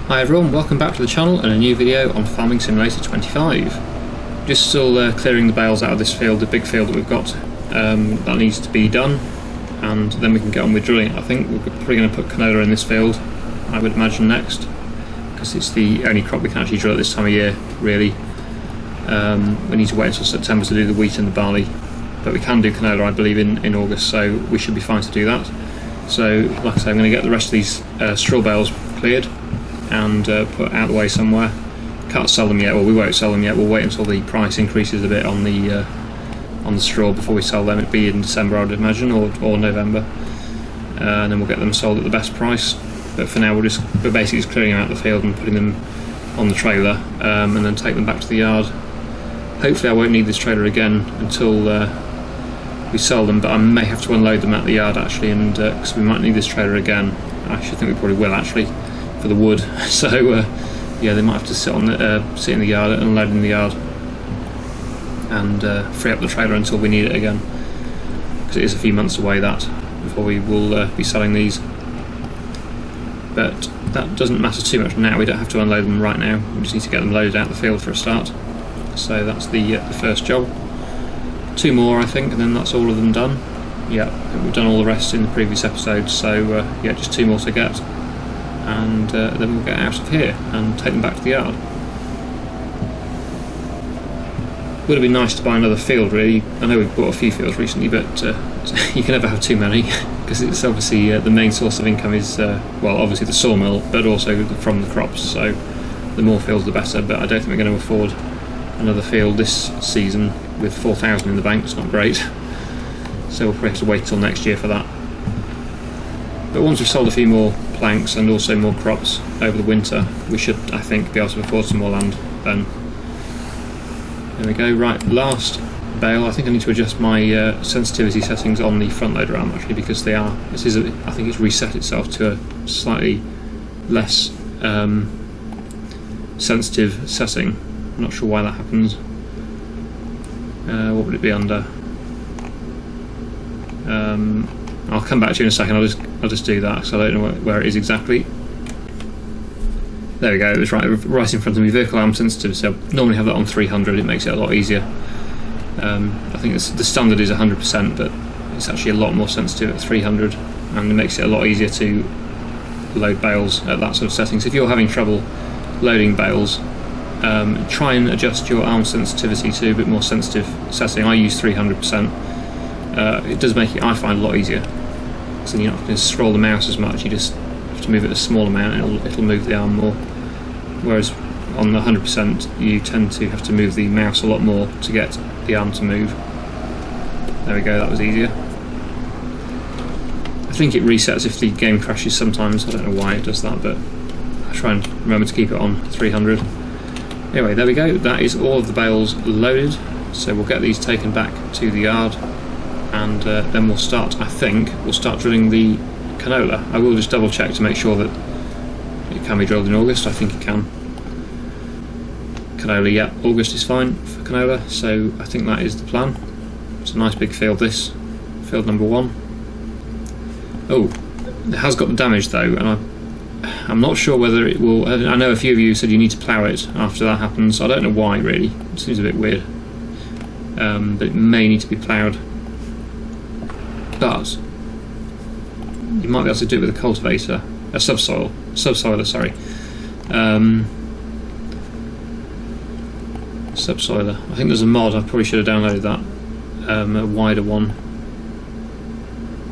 Hi everyone, welcome back to the channel and a new video on Farming Simulator 25. Just still clearing the bales out of this field, the big field that we've got. That needs to be done, and then we can get on with drilling it. I think we're probably going to put canola in this field, I would imagine, next, because it's the only crop we can actually drill at this time of year, really. We need to wait until September to do the wheat and the barley, but we can do canola, I believe, in August, so we should be fine to do that. So, like I say, I'm going to get the rest of these straw bales cleared and put out the way somewhere. Can't sell them yet, well, we won't sell them yet. We'll wait until the price increases a bit on the straw before we sell them. It'd be in December, I would imagine, or November, and then we'll get them sold at the best price. But for now, we're basically just clearing them out the field and putting them on the trailer, and then take them back to the yard. Hopefully, I won't need this trailer again until we sell them, but I may have to unload them at the yard actually, and because we might need this trailer again. I should think we probably will actually, for the wood. So yeah, they might have to sit in the yard, unload in the yard, and free up the trailer until we need it again, because it is a few months away that before we will be selling these. But that doesn't matter too much now. We don't have to unload them right now. We just need to get them loaded out the field for a start. So that's the first job. 2 more, I think, and then that's all of them done. Yeah, I think we've done all the rest in the previous episodes. So yeah, just 2 more to get, and then we'll get out of here and take them back to the yard. Would have been nice to buy another field, really. I know we've bought a few fields recently, but you can never have too many, because it's obviously the main source of income is, well, obviously the sawmill, but also from the crops. So the more fields the better, but I don't think we're going to afford another field this season with 4,000 in the bank. It's not great, so we'll probably have to wait till next year for that. But once we've sold a few more planks and also more crops over the winter, we should, I think, be able to afford some more land then. There we go. Right, last bale. I think I need to adjust my sensitivity settings on the front loader arm actually, because they are. I think it's reset itself to a slightly less sensitive setting. I'm not sure why that happens. What would it be under? I'll come back to you in a second. I'll just do that, because I don't know where it is exactly. There we go. It was right in front of me. Vehicle arm sensitivity. I normally have that on 300. It makes it a lot easier. I think the standard is 100%, but it's actually a lot more sensitive at 300, and it makes it a lot easier to load bales at that sort of setting. So if you're having trouble loading bales, try and adjust your arm sensitivity to a bit more sensitive setting. I use 300%. It does make it, I find, a lot easier, because then you're not going to scroll the mouse as much. You just have to move it a small amount, and it'll move the arm more. Whereas on the 100%, you tend to have to move the mouse a lot more to get the arm to move. There we go. That was easier. I think it resets if the game crashes sometimes. I don't know why it does that, but I try and remember to keep it on 300. Anyway, there we go. That is all of the bales loaded. So we'll get these taken back to the yard, and then we'll start, I think, drilling the canola. I will just double check to make sure that it can be drilled in August. I think it can. Canola, yeah, August is fine for canola, so I think that is the plan. It's a nice big field, this. Field number 1. Oh, it has got the damage though, and I'm not sure whether it will. I know a few of you said you need to plough it after that happens. I don't know why, really. It seems a bit weird. But it may need to be ploughed. But you might be able to do it with a cultivator, a subsoiler, sorry. Subsoiler. I think there's a mod. I probably should have downloaded that, a wider one,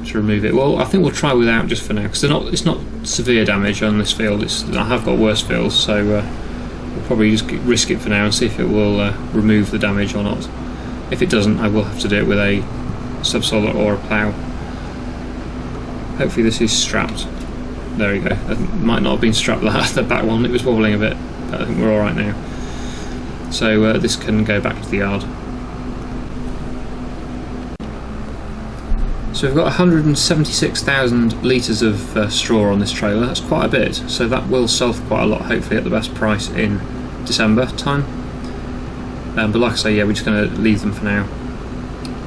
to remove it. Well, I think we'll try without just for now, because it's not severe damage on this field. I have got worse fields, so we'll probably just risk it for now and see if it will remove the damage or not. If it doesn't, I will have to do it with a subsoiler or a plough. Hopefully this is strapped. There we go. It might not have been strapped, the back one. It was wobbling a bit, but I think we're all right now. So this can go back to the yard. So we've got 176,000 litres of straw on this trailer. That's quite a bit, so that will sell for quite a lot, hopefully at the best price in December time. But like I say, yeah, we're just going to leave them for now.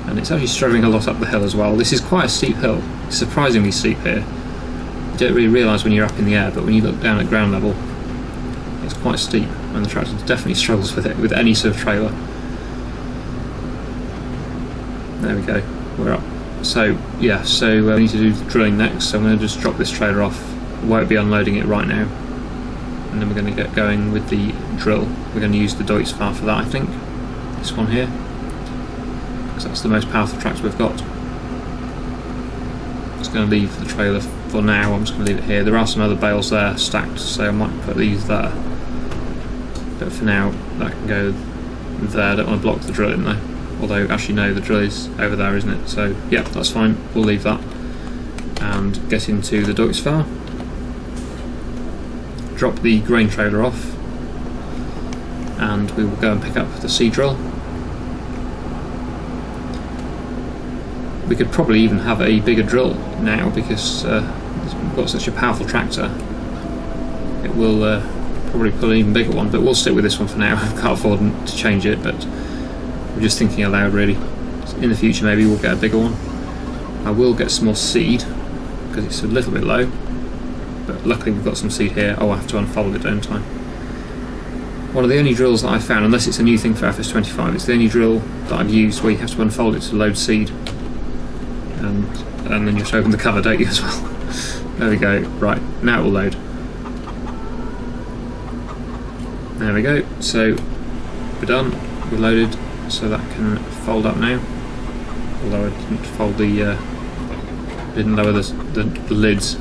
And it's actually struggling a lot up the hill as well. This is quite a steep hill, surprisingly steep here. You don't really realise when you're up in the air, but when you look down at ground level, It's quite steep, and the tractor definitely struggles with it, with any sort of trailer. There we go, we're up. So yeah, we need to do the drilling next, so I'm going to just drop this trailer off. Won't be unloading it right now, and then we're going to get going with the drill. We're going to use the NIGHTCAP for that, I think. This one here, because that's the most powerful tractor we've got. Just going to leave the trailer for now. I'm just going to leave it here. There are some other bales there stacked, so I might put these there, but for now that can go there. I don't want to block the drill in though, although actually no, the drill is over there, isn't it? So yeah, that's fine, we'll leave that and get into the NIGHTCAP. Drop the grain trailer off, and we will go and pick up the seed drill. We could probably even have a bigger drill now, because we've got such a powerful tractor. It will probably put an even bigger one, but we'll stick with this one for now. I can't afford to change it, but we're just thinking aloud really. In the future maybe we'll get a bigger one. I will get some more seed, because it's a little bit low, but luckily we've got some seed here. Oh, I have to unfold it, don't I? One of the only drills that I've found, unless it's a new thing for FS25, it's the only drill that I've used where you have to unfold it to load seed. And then you have to open the cover, don't you, as well? There we go. Right, now it will load. There we go. So we're done. We're loaded, so that can fold up now. Although I didn't fold the, didn't lower the lids.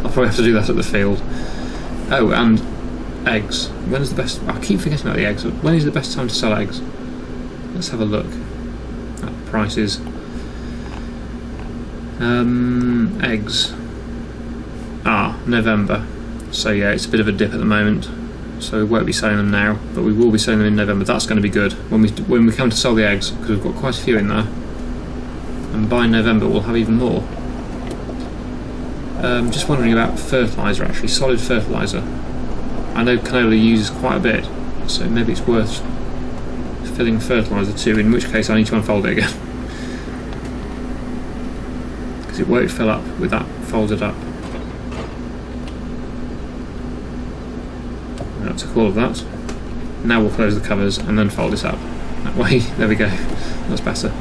I'll probably have to do that at the field. Oh, and eggs. When is the best? I keep forgetting about the eggs. When is the best time to sell eggs? Let's have a look at prices. Eggs. November. So yeah, it's a bit of a dip at the moment. So we won't be selling them now, but we will be selling them in November. That's going to be good when we come to sell the eggs, because we've got quite a few in there. And by November we'll have even more. Just wondering about fertilizer, actually, solid fertilizer. I know canola uses quite a bit, so maybe it's worth filling fertilizer too, in which case I need to unfold it again. Because it won't fill up with that folded up. That took all of that. Now we'll close the covers and then fold it up. That way, there we go, that's better.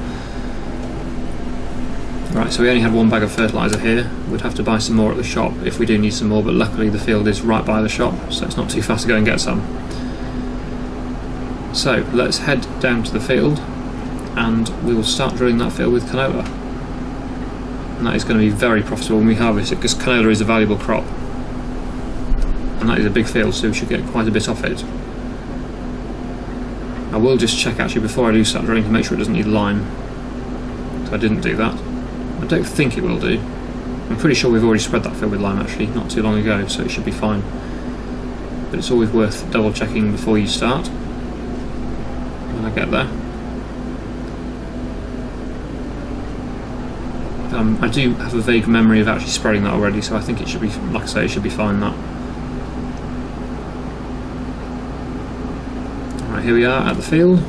Right, so we only had one bag of fertiliser here. We'd have to buy some more at the shop if we do need some more, but luckily the field is right by the shop, so it's not too fast to go and get some. So let's head down to the field and we will start drilling that field with canola. And that is going to be very profitable when we harvest it, because canola is a valuable crop. And that is a big field, so we should get quite a bit off it. I will just check actually before I do start drilling to make sure it doesn't need lime. So I didn't do that. I don't think it will do. I'm pretty sure we've already spread that field with lime actually, not too long ago, so it should be fine. But it's always worth double checking before you start. When I get there. I do have a vague memory of actually spreading that already, so I think it should be, like I say, it should be fine that. Alright, here we are at the field.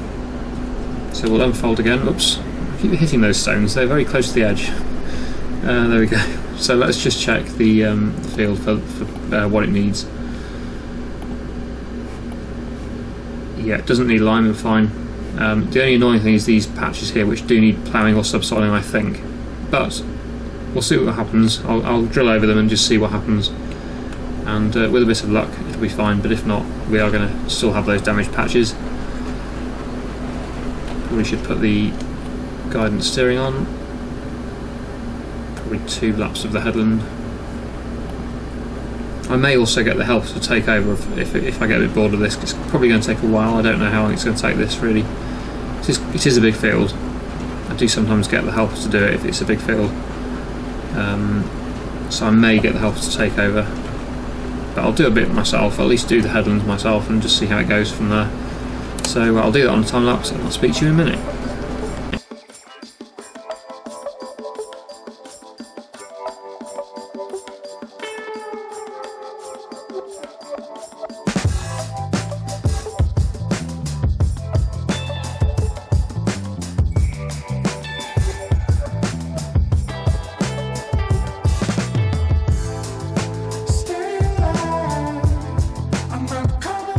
So we'll unfold again. Oops. I keep hitting those stones, they're very close to the edge. There we go. So let's just check the field for what it needs. Yeah, it doesn't need lime, we're fine. The only annoying thing is these patches here, which do need ploughing or subsoiling, I think. But we'll see what happens. I'll drill over them and just see what happens. And with a bit of luck, it'll be fine. But if not, we are going to still have those damaged patches. Probably should put the guidance steering on. Probably 2 laps of the headland. I may also get the help to take over if I get a bit bored of this. It's probably going to take a while. I don't know how long it's going to take this really. It is a big field. I do sometimes get the helpers to do it if it's a big field. So I may get the helpers to take over. But I'll do a bit myself, at least do the headlands myself and just see how it goes from there. So I'll do that on a time lapse and I'll speak to you in a minute. I'm gonna cover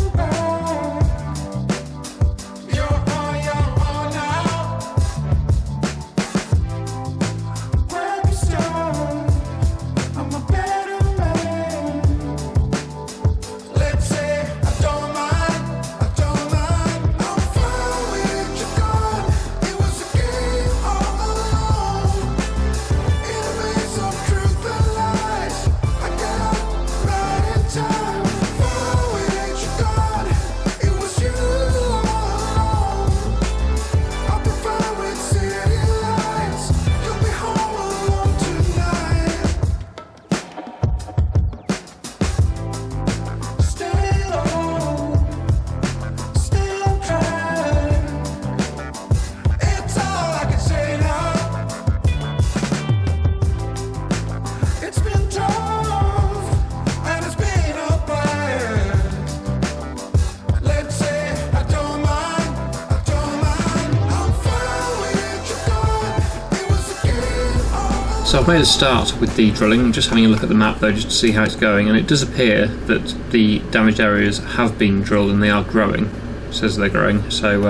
So I've made a start with the drilling, just having a look at the map though, just to see how it's going, and it does appear that the damaged areas have been drilled and they are growing. It says they're growing, so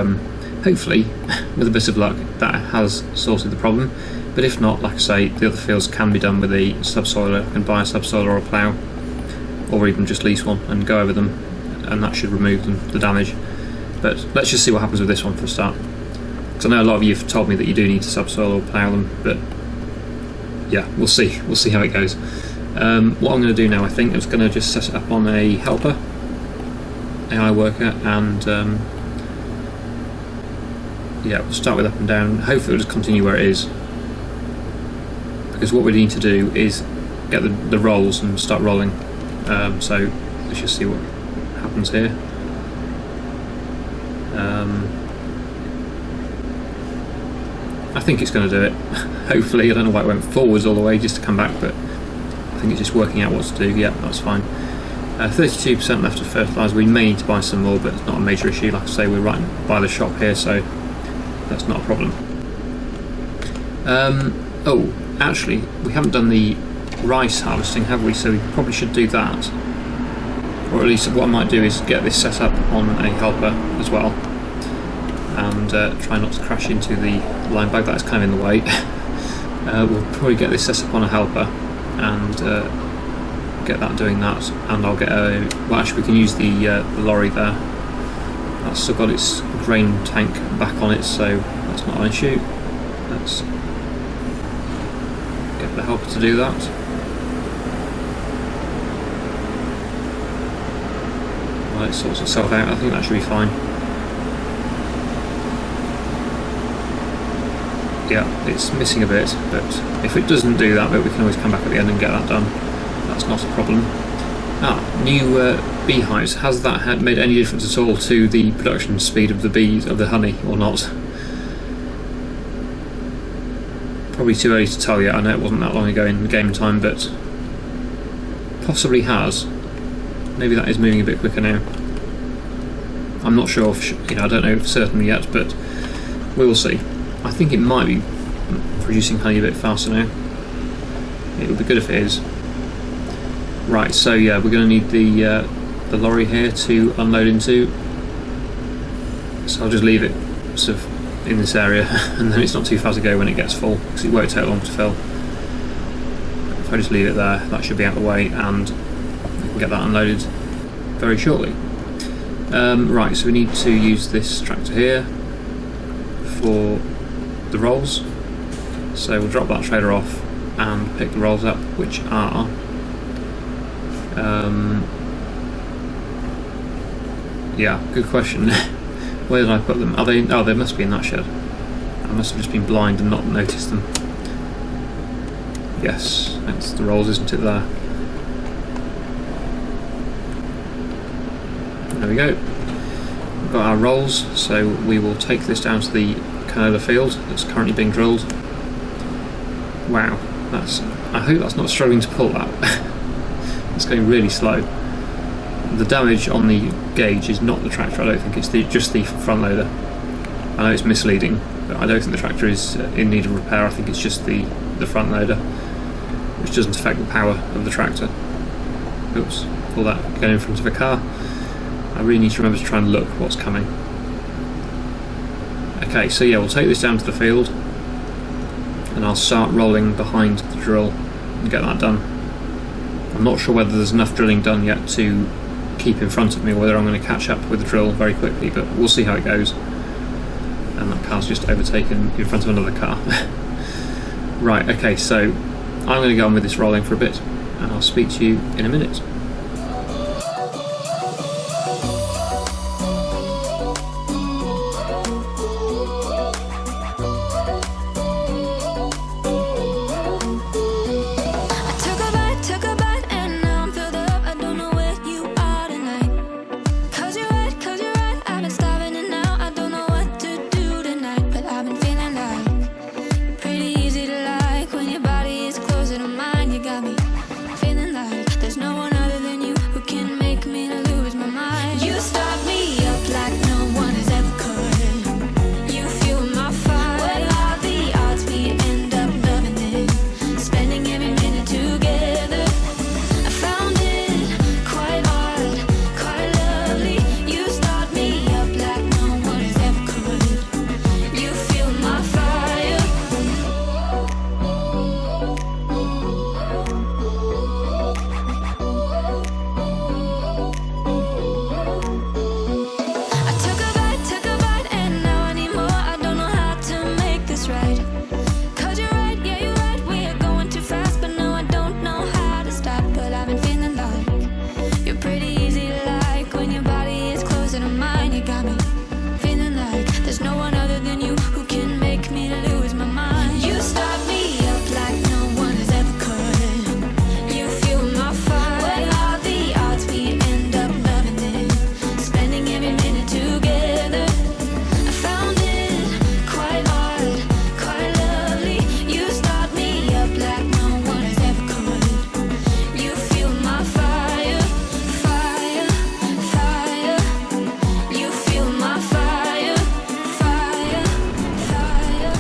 hopefully, with a bit of luck, that has sorted the problem. But if not, like I say, the other fields can be done with a subsoiler. You can buy a subsoiler or a plough, or even just lease one and go over them, and that should remove the damage. But let's just see what happens with this one for a start. Because I know a lot of you have told me that you do need to subsoil or plough them, but yeah, we'll see how it goes. What I'm going to do now, I think, is going to just set it up on a helper, AI worker, and yeah, we'll start with up and down. Hopefully it'll just continue where it is, because what we need to do is get the rolls and start rolling. So let's just see what happens here. I think it's going to do it. Hopefully, I don't know why it went forwards all the way just to come back, but I think it's just working out what to do. Yeah, that's fine. 32% left of fertilizer. We may need to buy some more, but it's not a major issue. Like I say, we're right by the shop here, so that's not a problem. Oh, actually, we haven't done the rice harvesting, have we? So we probably should do that. Or at least what I might do is get this set up on a helper as well, and try not to crash into the line bag that's kind of in the way. We'll probably get this set up on a helper and get that doing that, and I'll get a... well, actually we can use the lorry there. That's still got its grain tank back on it, so that's not an issue. Let's get the helper to do that. Well, it sorts itself out. I think that should be fine. Yeah, it's missing a bit, but if it doesn't do that bit, we can always come back at the end and get that done. That's not a problem. New beehives. Has that made any difference at all to the production speed of the bees, of the honey, or not? Probably too early to tell yet. I know it wasn't that long ago in game time, but possibly has. Maybe that is moving a bit quicker now. I'm not sure if, I don't know for certain yet, but we will see. I think it might be producing honey a bit faster now. It would be good if it is. Right, so yeah, we're going to need the lorry here to unload into. So I'll just leave it sort of in this area, and then it's not too far to go when it gets full, because it won't take long to fill. If I just leave it there, that should be out of the way, and we can get that unloaded very shortly. Right, so we need to use this tractor here for the rolls. So we'll drop that trailer off and pick the rolls up, which are yeah, good question. Where did I put them? Are they? Oh, they must be in that shed. I must have just been blind and not noticed them. Yes, that's the rolls, isn't it, there? There we go. We've got our rolls, so we will take this down to the canola field that's currently being drilled. Wow, I hope that's not struggling to pull that. It's going really slow. The damage on the gauge is not the tractor, I don't think, it's just the front loader. I know it's misleading, but I don't think the tractor is in need of repair. I think it's just the front loader, which doesn't affect the power of the tractor. Oops, pull that going in front of a car. I really need to remember to try and look what's coming. Okay, so yeah, we'll take this down to the field, and I'll start rolling behind the drill and get that done. I'm not sure whether there's enough drilling done yet to keep in front of me, or whether I'm going to catch up with the drill very quickly, but we'll see how it goes. And that car's just overtaken in front of another car. Right, okay, so I'm going to go on with this rolling for a bit, and I'll speak to you in a minute. Feeling like there's no one other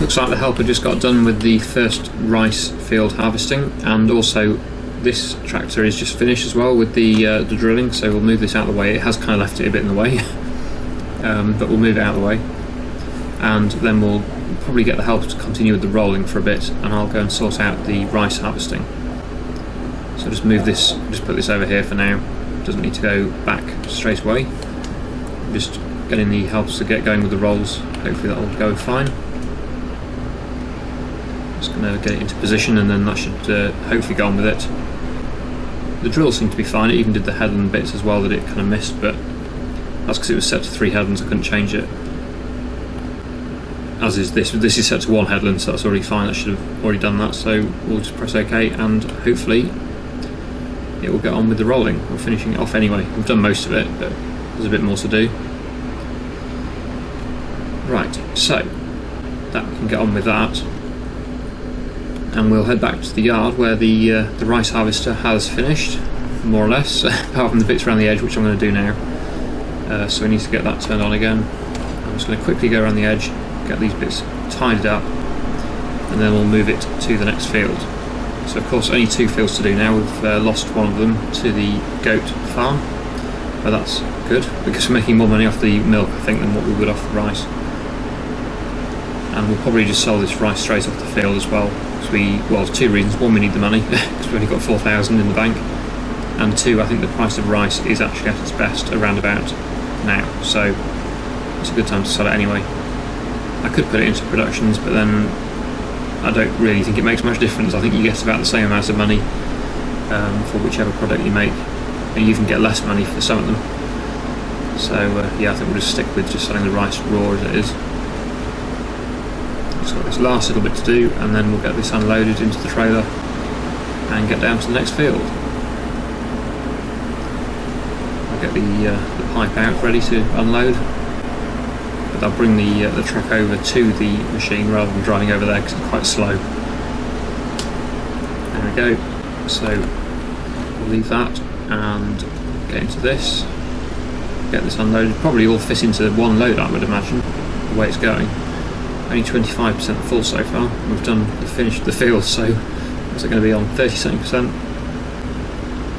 looks like the helper just got done with the first rice field harvesting, and also this tractor is just finished as well with the drilling, so we'll move this out of the way. It has kind of left it a bit in the way, but we'll move it out of the way, and then we'll probably get the helper to continue with the rolling for a bit, and I'll go and sort out the rice harvesting. So just move this, just put this over here for now. Doesn't need to go back straight away. Just getting the helpers to get going with the rolls. Hopefully that'll go fine. Just going to get it into position, and then that should hopefully go on with it. The drill seemed to be fine. It even did the headland bits as well that it kind of missed, but that's because it was set to 3 headlands. I couldn't change it. As is this. This is set to 1 headland, so that's already fine. I should have already done that. So we'll just press OK, and hopefully it will get on with the rolling. We're finishing it off anyway. We've done most of it, but there's a bit more to do. Right, so that we can get on with that, and we'll head back to the yard where the rice harvester has finished, more or less, apart from the bits around the edge, which I'm going to do now. So we need to get that turned on again. I'm just going to quickly go around the edge, get these bits tidied up, and then we'll move it to the next field. So of course only 2 fields to do now. We've lost one of them to the goat farm, but that's good because we're making more money off the milk, I think, than what we would off the rice. And we'll probably just sell this rice straight off the field as well. Well, 2 reasons. 1, we need the money because we've only got 4,000 in the bank, and 2, I think the price of rice is actually at its best around about now, so it's a good time to sell it anyway. I could put it into productions, but then I don't really think it makes much difference. I think you get about the same amount of money for whichever product you make, and you even get less money for some of them. So yeah, I think we'll just stick with just selling the rice raw as it is. Just got this last little bit to do, and then we'll get this unloaded into the trailer and get down to the next field. I'll get the pipe out ready to unload, but I'll bring the truck over to the machine rather than driving over there because it's quite slow. There we go. So we'll leave that and get into this, get this unloaded. Probably all fit into one load, I would imagine, the way it's going. Only 25% full so far. We've finished the field, so what's it going to be on? 30-something%?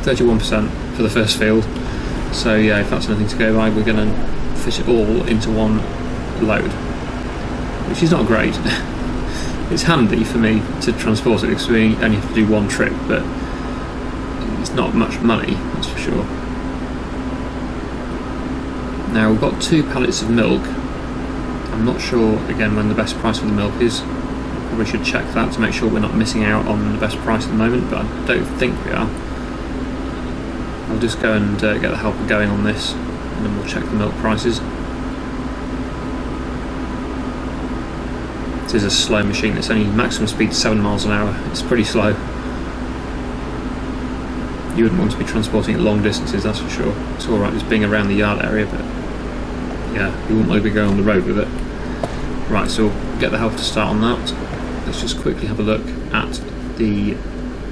31% for the first field. So yeah, if that's anything to go by, we're going to fit it all into one load, which is not great. It's handy for me to transport it because we only have to do 1 trip, but it's not much money, that's for sure. Now we've got 2 pallets of milk. I'm not sure again when the best price for the milk is. Probably should check that to make sure we're not missing out on the best price at the moment, but I don't think we are. I'll just go and get the helper going on this, and then we'll check the milk prices. It is a slow machine. It's only maximum speed 7 miles an hour. It's pretty slow. You wouldn't want to be transporting it long distances, that's for sure. It's alright just being around the yard area, but yeah, you wouldn't want to be going on the road with it. Right, so we'll get the helper to start on that. Let's just quickly have a look at the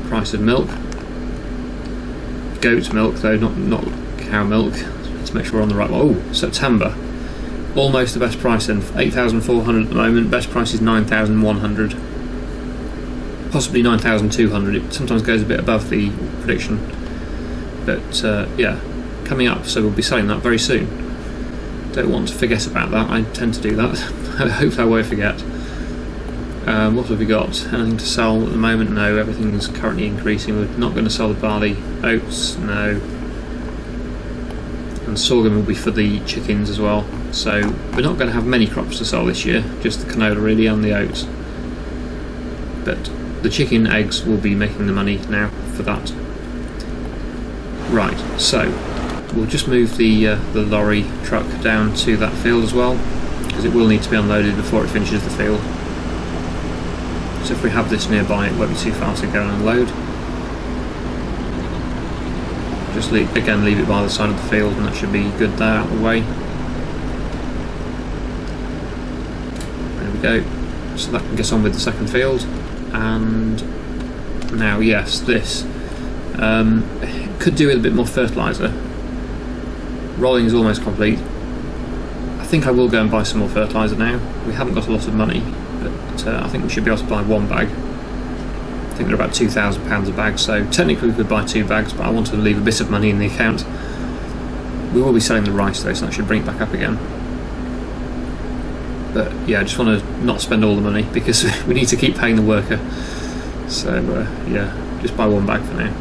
price of milk. Goat milk though, not cow milk. Let's make sure we're on the right one. Oh, September. Almost the best price then, 8,400 at the moment. Best price is 9,100. Possibly 9,200. It sometimes goes a bit above the prediction. But yeah, coming up, so we'll be selling that very soon. Don't want to forget about that. I tend to do that. I hope I won't forget. What have we got? Anything to sell at the moment? No, everything's currently increasing. We're not going to sell the barley. Oats, no. And sorghum will be for the chickens as well. So we're not going to have many crops to sell this year, just the canola really and the oats. But the chicken eggs will be making the money now for that. Right, so we'll just move the lorry truck down to that field as well, because it will need to be unloaded before it finishes the field. So if we have this nearby, it won't be too far to go and unload. Just leave it by the side of the field, and that should be good there out of the way. There we go. So that can get on with the second field. And now, yes, this could do with a bit more fertilizer. Rolling is almost complete. I think I will go and buy some more fertilizer now. We haven't got a lot of money, but I think we should be able to buy one bag. I think they're about £2,000 a bag, so technically we could buy 2 bags, but I want to leave a bit of money in the account. We will be selling the rice though, so that should bring it back up again. But yeah, I just want to not spend all the money because we need to keep paying the worker. So yeah, just buy 1 bag for now.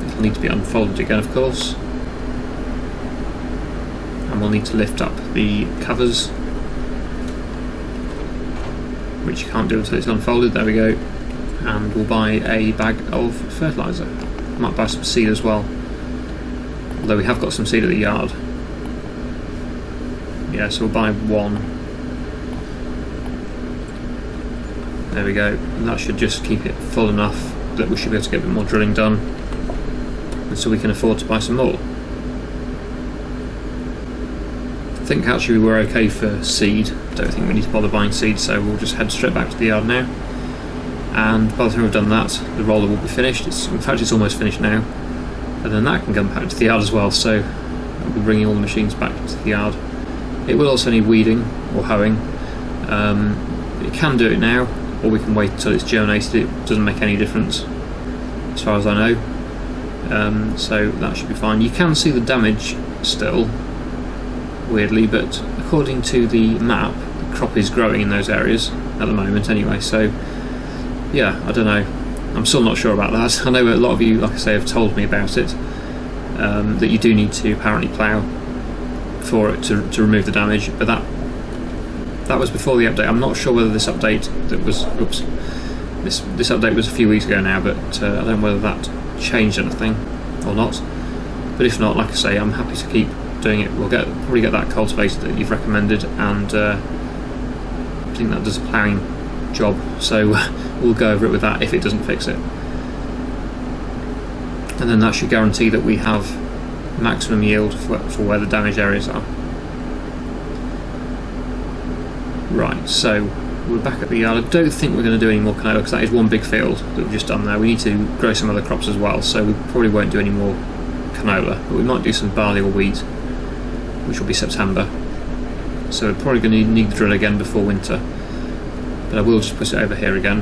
It'll need to be unfolded again, of course. And we'll need to lift up the covers, which you can't do until it's unfolded. There we go. And we'll buy a bag of fertilizer. Might buy some seed as well, although we have got some seed at the yard. Yeah, so we'll buy 1. There we go, and that should just keep it full enough that we should be able to get a bit more drilling done, and so we can afford to buy some more. I think actually we're okay for seed. I don't think we need to bother buying seed, so we'll just head straight back to the yard now. And by the time we've done that, the roller will be finished. In fact, it's almost finished now, and then that can come back to the yard as well, so we'll be bringing all the machines back to the yard. It will also need weeding or hoeing. It can do it now, or we can wait until it's germinated. It doesn't make any difference as far as I know, so that should be fine. You can see the damage still, weirdly, but according to the map, the crop is growing in those areas at the moment anyway, so yeah, I don't know. I'm still not sure about that. I know a lot of you, like I say, have told me about it, that you do need to apparently plough for it to remove the damage, but that was before the update. I'm not sure whether this update that was, this update was a few weeks ago now, but I don't know whether that changed anything or not. But if not, like I say, I'm happy to keep doing it. We'll probably get that cultivated that you've recommended, and I think that does a ploughing job, so we'll go over it with that if it doesn't fix it. And then that should guarantee that we have maximum yield for where the damaged areas are. Right, so we're back at the yard. I don't think we're going to do any more canola because that is one big field that we've just done there. We need to grow some other crops as well, so we probably won't do any more canola, but we might do some barley or wheat, which will be September. So we're probably going to need the drill again before winter, but I will just put it over here again,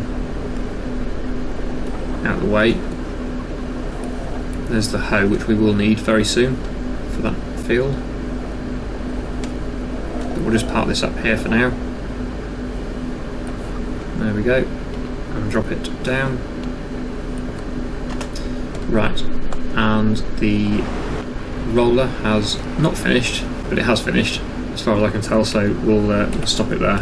out of the way. There's the hoe, which we will need very soon for that field. But we'll just park this up here for now. There we go, and drop it down. Right, and the roller has not finished, but it has finished as far as I can tell, so we'll stop it there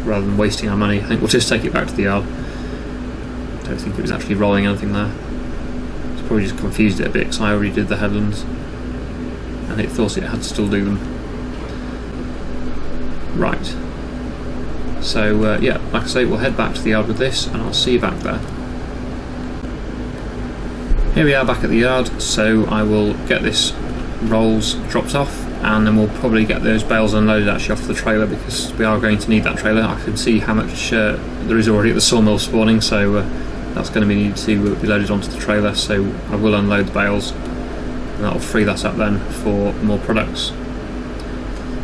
rather than wasting our money. I think we'll just take it back to the yard. I don't think it was actually rolling anything there. It's probably just confused it a bit because I already did the headlands and it thought it had to still do them. Right. So yeah, like I say, we'll head back to the yard with this and I'll see you back there. Here we are back at the yard, so I will get this rolls dropped off and then we'll probably get those bales unloaded actually off the trailer because we are going to need that trailer. I can see how much there is already at the sawmill spawning, so that's going to be needed to be loaded onto the trailer, so I will unload the bales and that will free that up then for more products.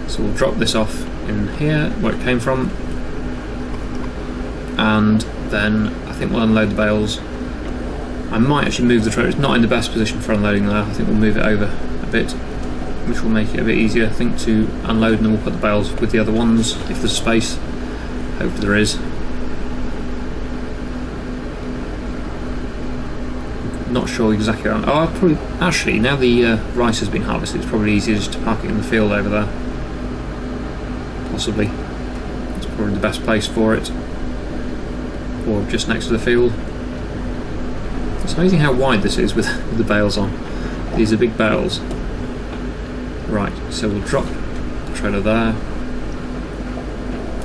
So we'll drop this off in here where it came from, and then I think we'll unload the bales. I might actually move the trailer. It's not in the best position for unloading there. I think we'll move it over a bit, which will make it a bit easier, I think, to unload, and then we'll put the bales with the other ones if there's space. Hopefully there is. Not sure exactly. Oh, I'll probably actually, now the rice has been harvested, it's probably easier just to park it in the field over there. Possibly. It's probably the best place for it, or just next to the field. It's amazing how wide this is with the bales on. These are big bales. Right, so we'll drop the trailer there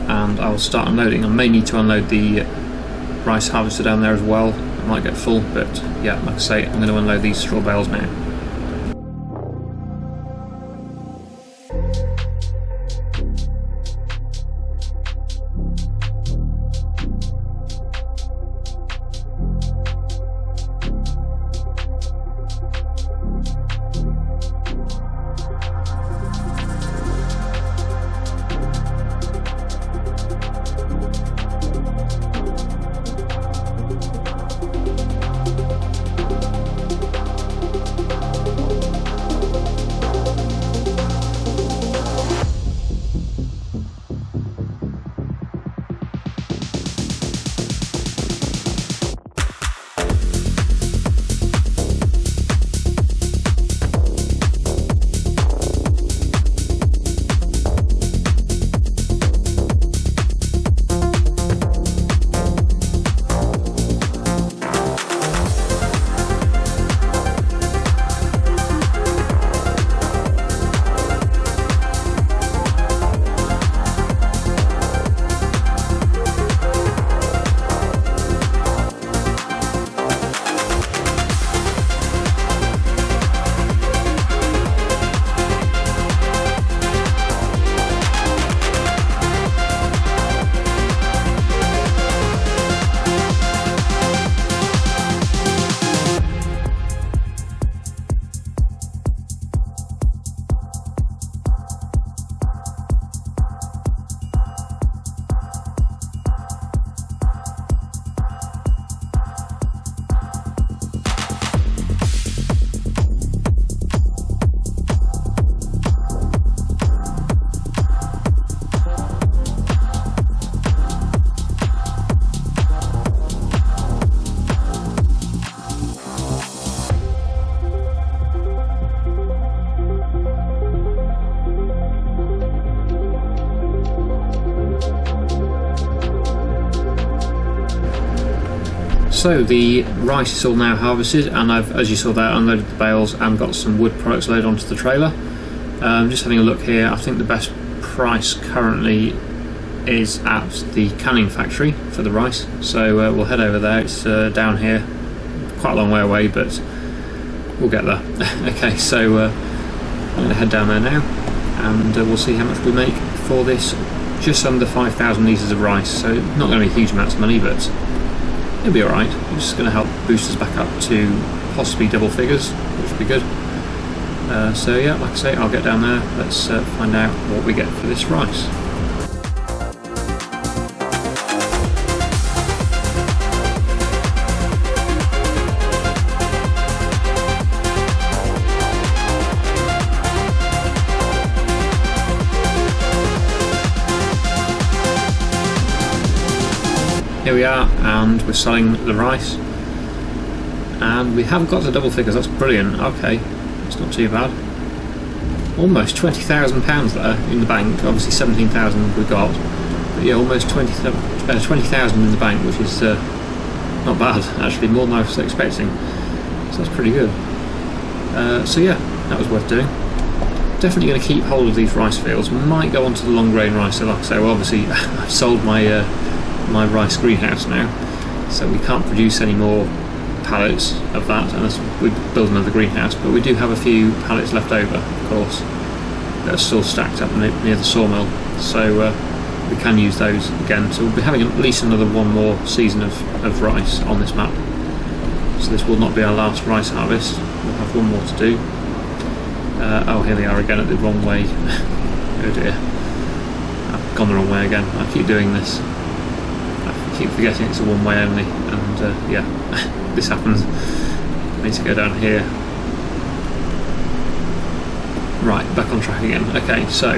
and I'll start unloading. I may need to unload the rice harvester down there as well. It might get full, but yeah, like I say, I'm going to unload these straw bales now. So the rice is all now harvested, and I've, as you saw there, unloaded the bales and got some wood products loaded onto the trailer. Just having a look here, I think the best price currently is at the canning factory for the rice, so we'll head over there. It's down here, quite a long way away, but we'll get there. Okay, so I'm going to head down there now, and we'll see how much we make for this just under 5,000 litres of rice. So not going to be huge amounts of money, but it'll be alright. It's just going to help boost us back up to possibly double figures, which would be good. So yeah, like I say, I'll get down there. Let's find out what we get for this rice. Here we are, and we're selling the rice, and we haven't got to double figures. That's brilliant. Okay, it's not too bad. Almost £20,000 there in the bank. Obviously 17,000 we got, but yeah, almost 20,000 in the bank, which is not bad actually, more than I was expecting. So that's pretty good. So yeah, that was worth doing. Definitely going to keep hold of these rice fields. Might go on to the long grain rice. So like I say, well, obviously I've sold my my rice greenhouse now, so we can't produce any more pallets of that unless we build another greenhouse, but we do have a few pallets left over, of course, that are still stacked up near the sawmill, so we can use those again. So we'll be having at least one more season of rice on this map, so this will not be our last rice harvest. We'll have one more to do. Oh, here they are again at the wrong way. Oh dear, I've gone the wrong way again. I keep doing this. I keep forgetting it's a one way only, and yeah, this happens. I need to go down here. Right, back on track again. Okay, so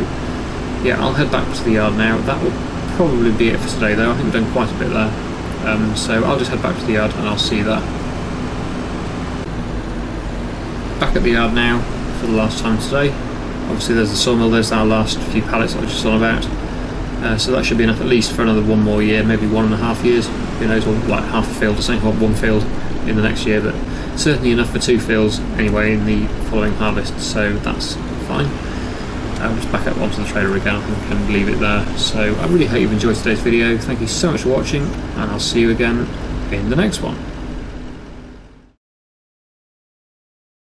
yeah, I'll head back to the yard now. That will probably be it for today though. I think we've done quite a bit there. So I'll just head back to the yard and I'll see you there. Back at the yard now for the last time today. Obviously there's the sawmill, there's our last few pallets I was just on about. So that should be enough at least for another one more year, maybe 1.5 years. Who knows, like half a field or something, or one field in the next year, but certainly enough for 2 fields anyway in the following harvest, so that's fine. I'll just back up onto the trailer again, I think I can leave it there. So I really hope you've enjoyed today's video. Thank you so much for watching, and I'll see you again in the next one.